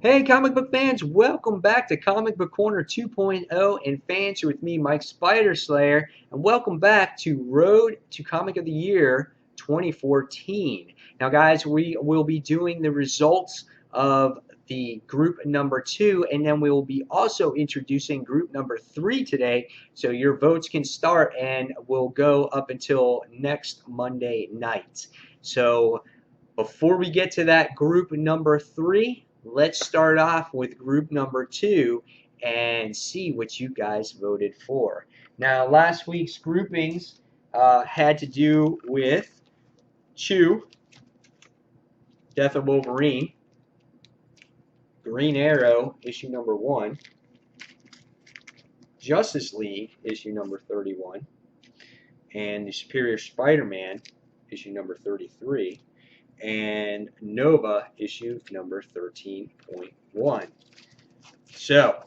Hey, comic book fans, welcome back to Comic Book Corner 2.0 and fans. You're with me, Mike Spider Slayer, and welcome back to Road to Comic of the Year 2014. Now, guys, we will be doing the results of the group number 2, and then we will be also introducing group number 3 today. So your votes can start and will go up until next Monday night. So before we get to that group number 3, let's start off with group number 2 and see what you guys voted for. Now, last week's groupings had to do with Chew, Death of Wolverine, Green Arrow, issue number 1, Justice League, issue number 31, and the Superior Spider-Man, issue number 33, and Nova, issue number 13.1. So,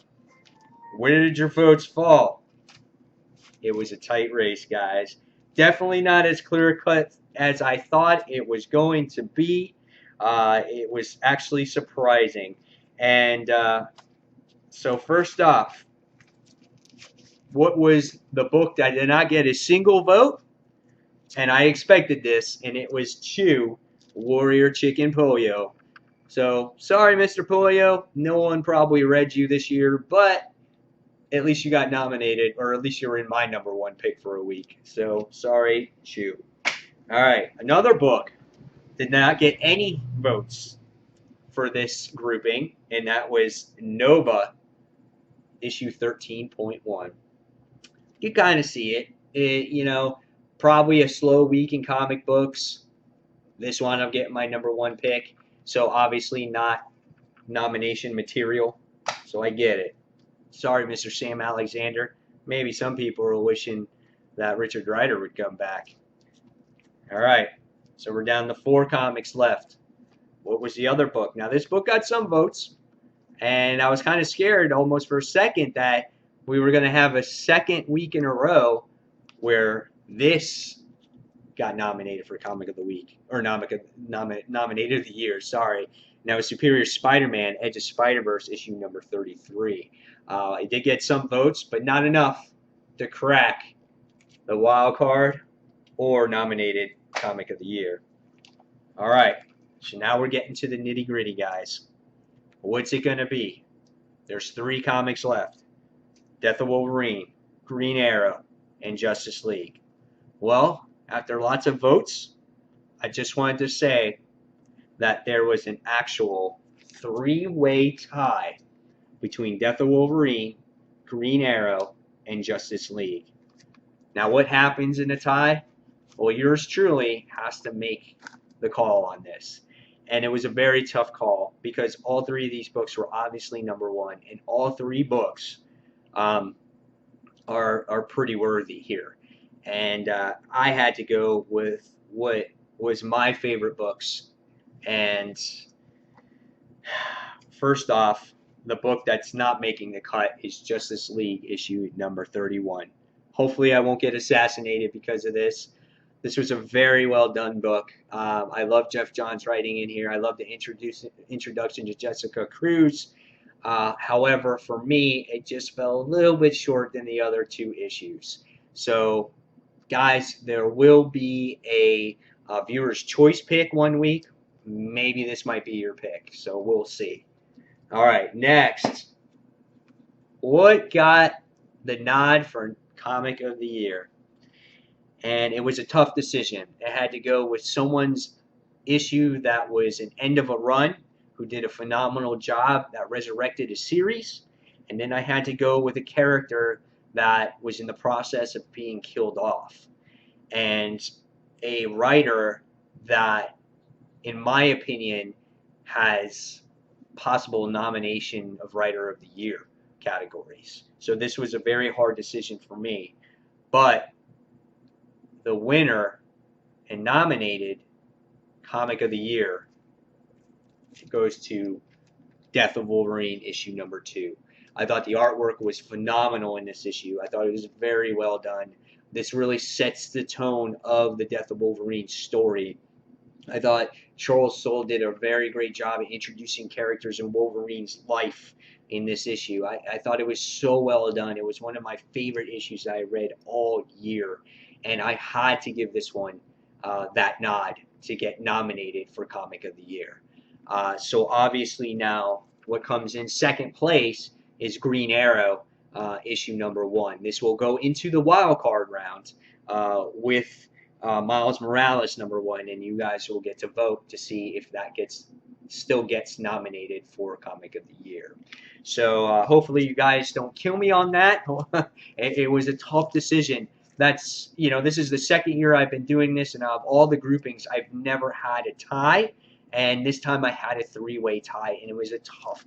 where did your votes fall? It was a tight race, guys. Definitely not as clear-cut as I thought it was going to be. It was actually surprising. And so first off, what was the book that did not get a single vote? And I expected this, and it was Chew, Warrior Chicken Pollo. So, sorry, Mr. Pollo. No one probably read you this year, but at least you got nominated, or at least you were in my number 1 pick for a week. So, sorry, Chew. All right, another book did not get any votes for this grouping, and that was Nova, issue 13.1. You kind of see it. Probably a slow week in comic books. This one I'm getting my number 1 pick, so obviously not nomination material, so I get it. Sorry, Mr. Sam Alexander. Maybe some people are wishing that Richard Rider would come back. All right, so we're down to 4 comics left. What was the other book? Now, this book got some votes, and I was kind of scared almost for a second that we were going to have a second week in a row where this got nominated for Comic of the Week, or nominated of the Year, sorry. Now, Superior Spider-Man, Edge of Spider-Verse, issue number 33. It did get some votes, but not enough to crack the wild card or nominated Comic of the Year. All right, so now we're getting to the nitty-gritty, guys. What's it going to be? There's 3 comics left. Death of Wolverine, Green Arrow, and Justice League. Well, after lots of votes, I just wanted to say that there was an actual 3-way tie between Death of Wolverine, Green Arrow, and Justice League. Now, what happens in a tie? Well, yours truly has to make the call on this. And it was a very tough call because all 3 of these books were obviously number 1, and all 3 books are pretty worthy here. And I had to go with what was my favorite books. And first off, the book that's not making the cut is Justice League issue number 31. Hopefully I won't get assassinated because of this. This was a very well done book. I love Jeff Johns' writing in here. I love the introduction to Jessica Cruz. However, for me, it just fell a little bit short than the other 2 issues. So, guys, there will be a viewer's choice pick one week. Maybe this might be your pick, so we'll see. All right, next. What got the nod for Comic of the Year? And it was a tough decision. It had to go with someone's issue that was an end of a run, who did a phenomenal job, that resurrected a series. And then I had to go with a character that was in the process of being killed off. And a writer that, in my opinion, has possible nomination of Writer of the Year categories. So this was a very hard decision for me. But the winner and nominated Comic of the Year goes to Death of Wolverine issue number 2. I thought the artwork was phenomenal in this issue. I thought it was very well done. This really sets the tone of the Death of Wolverine story. I thought Charles Soule did a very great job at introducing characters in Wolverine's life in this issue. I thought it was so well done. It was one of my favorite issues that I read all year, and I had to give this one that nod to get nominated for Comic of the Year. So obviously now what comes in second place is Green Arrow, issue number 1. This will go into the wild card round with Miles Morales number 1, and you guys will get to vote to see if that still gets nominated for Comic of the Year. So hopefully you guys don't kill me on that. It was a tough decision. This is the second year I've been doing this, and out of all the groupings, I've never had a tie. And this time I had a 3-way tie, and it was a tough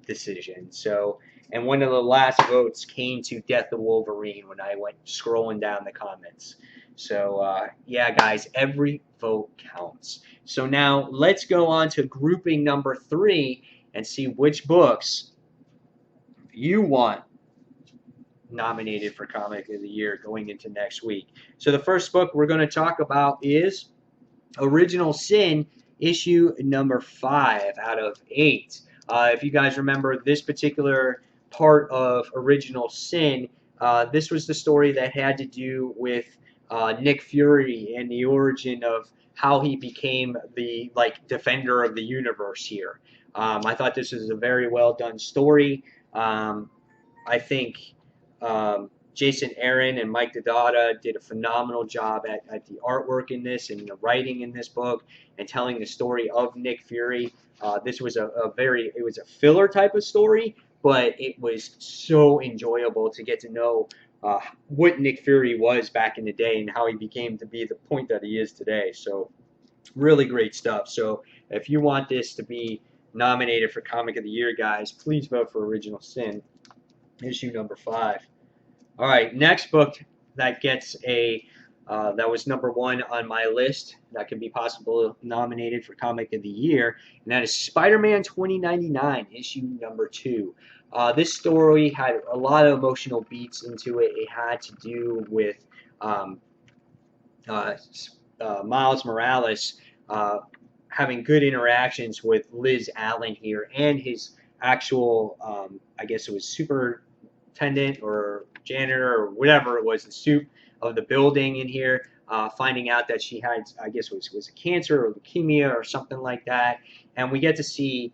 decision. So, and one of the last votes came to Death of Wolverine when I went scrolling down the comments. So, yeah, guys, every vote counts. So now let's go on to grouping number 3 and see which books you want nominated for Comic of the Year going into next week. So the first book we're going to talk about is Original Sin, issue number 5 out of 8. If you guys remember this particular part of Original Sin, this was the story that had to do with Nick Fury and the origin of how he became the defender of the universe here. I thought this was a very well done story. I think Jason Aaron and Mike Deodato did a phenomenal job at the artwork in this and the writing in this book and telling the story of Nick Fury. This was it was a filler type of story, but it was so enjoyable to get to know what Nick Fury was back in the day and how he became to be the point that he is today. So really great stuff. So if you want this to be nominated for Comic of the Year, guys, please vote for Original Sin, issue number 5. All right, next book that gets that was number 1 on my list that could be possibly nominated for Comic of the Year, and that is Spider-Man 2099, issue number 2. This story had a lot of emotional beats into it. It had to do with Miles Morales having good interactions with Liz Allen here and his actual, I guess it was superintendent or janitor or whatever it was, the soup of the building in here, finding out that she had, I guess it was a cancer or leukemia or something like that. And we get to see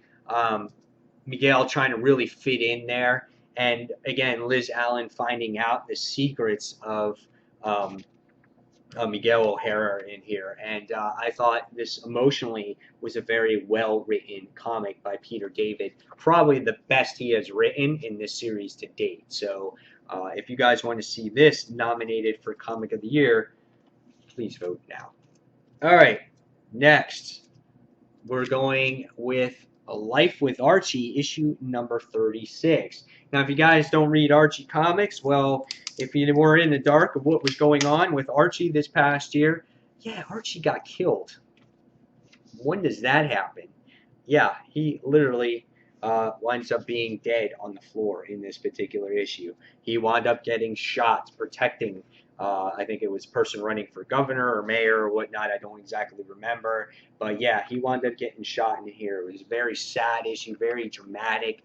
Miguel trying to really fit in there. And again, Liz Allen finding out the secrets of Miguel O'Hara in here. And I thought this emotionally was a very well-written comic by Peter David. Probably the best he has written in this series to date. So if you guys want to see this nominated for Comic of the Year, please vote now. All right, next we're going with A Life with Archie, issue number 36. Now, if you guys don't read Archie comics, well, if you were in the dark of what was going on with Archie this past year, yeah, Archie got killed. When does that happen? Yeah, he literally winds up being dead on the floor in this particular issue. He wound up getting shot protecting, I think it was a person running for governor or mayor or whatnot. I don't exactly remember. But yeah, he wound up getting shot in here. It was a very sad issue, very dramatic,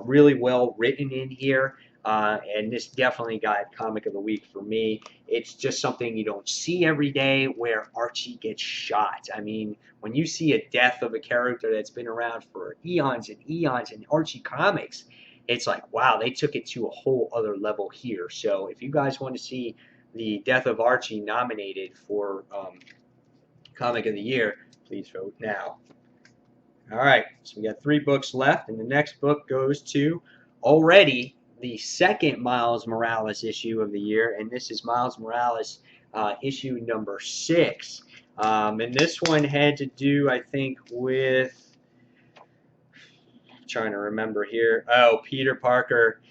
really well written in here. And this definitely got Comic of the Week for me. It's just something you don't see every day where Archie gets shot. I mean, when you see a death of a character that's been around for eons and eons in Archie comics, it's like, wow, they took it to a whole other level here. So if you guys want to see the death of Archie nominated for Comic of the Year, please vote now. All right, so we got 3 books left, and the next book goes to already the second Miles Morales issue of the year, and this is Miles Morales issue number 6. And this one had to do, I think, with, I'm trying to remember here, Peter Parker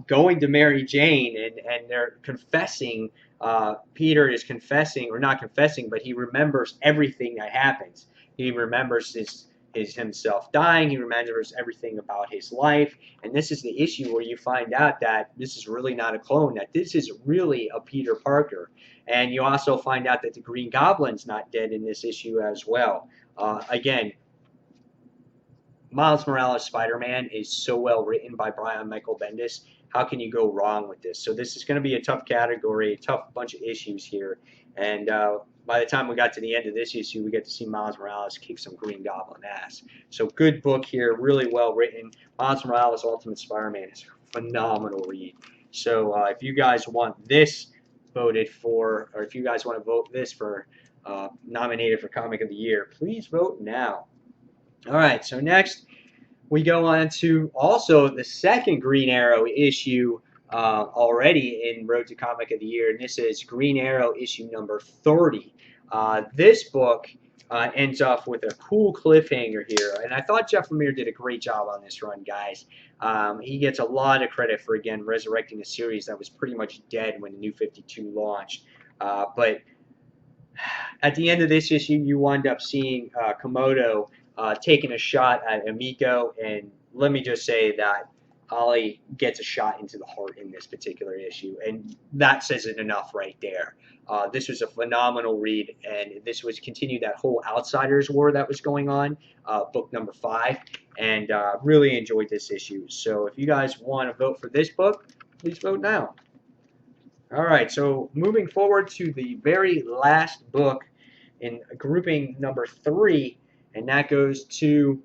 going to Mary Jane, and they're confessing. Peter is confessing, or not confessing, but he remembers everything that happens. He remembers himself dying. He remembers everything about his life, and this is the issue where you find out that this is really not a clone, that this is really a Peter Parker. And you also find out that the Green Goblin's not dead in this issue as well. Again, Miles Morales' Spider-Man is so well written by Brian Michael Bendis. How can you go wrong with this? So this is going to be a tough category, a tough bunch of issues here. And by the time we got to the end of this issue, we get to see Miles Morales kick some Green Goblin ass. So good book here, really well written. Miles Morales' Ultimate Spider-Man is a phenomenal read. So if you guys want this voted for, or if you guys want to vote this for nominated for Comic of the Year, please vote now. All right, so next we go on to also the second Green Arrow issue already in Road to Comic of the Year, and this is Green Arrow issue number 30. This book ends off with a cool cliffhanger here, and I thought Jeff Lemire did a great job on this run, guys. He gets a lot of credit for, again, resurrecting a series that was pretty much dead when the New 52 launched. But at the end of this issue, you wind up seeing Komodo taking a shot at Emiko, and let me just say that Ollie gets a shot into the heart in this particular issue, and that says it enough right there. This was a phenomenal read, and this was continued that whole Outsiders war that was going on, book number 5, and really enjoyed this issue. So if you guys want to vote for this book, please vote now. All right, so moving forward to the very last book in grouping number 3, and that goes to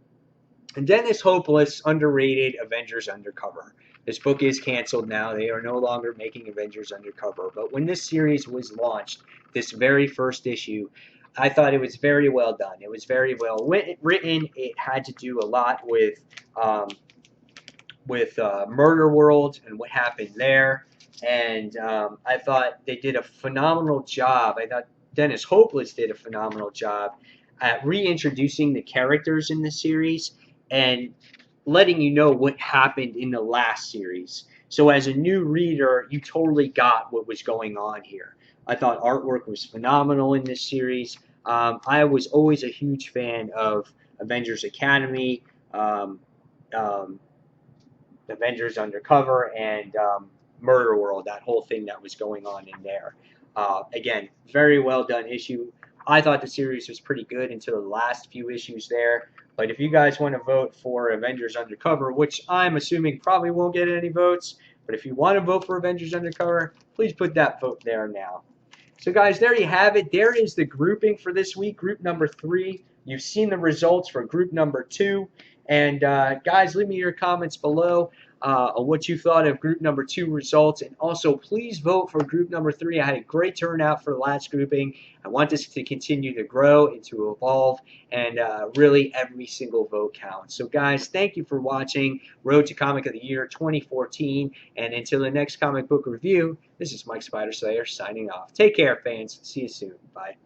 Dennis Hopeless, underrated Avengers Undercover. This book is canceled now. They are no longer making Avengers Undercover. But when this series was launched, this very first issue, I thought it was very well done. It was very well written. It had to do a lot with Murder World and what happened there. And I thought they did a phenomenal job. I thought Dennis Hopeless did a phenomenal job at reintroducing the characters in the series and letting you know what happened in the last series. So as a new reader, you totally got what was going on here. I thought artwork was phenomenal in this series. I was always a huge fan of Avengers Academy, Avengers Undercover, and Murder World, that whole thing that was going on in there. Again, very well done issue. I thought the series was pretty good until the last few issues there. But if you guys want to vote for Avengers Undercover, which I'm assuming probably won't get any votes, but if you want to vote for Avengers Undercover, please put that vote there now. So guys, there you have it. There is the grouping for this week, group number 3. You've seen the results for group number 2. And guys, leave me your comments below on what you thought of group number 2 results. And also, please vote for group number 3. I had a great turnout for the last grouping. I want this to continue to grow and to evolve. And really, every single vote counts. So guys, thank you for watching Road to Comic of the Year 2014. And until the next comic book review, this is Mike Spider Slayer signing off. Take care, fans. See you soon. Bye.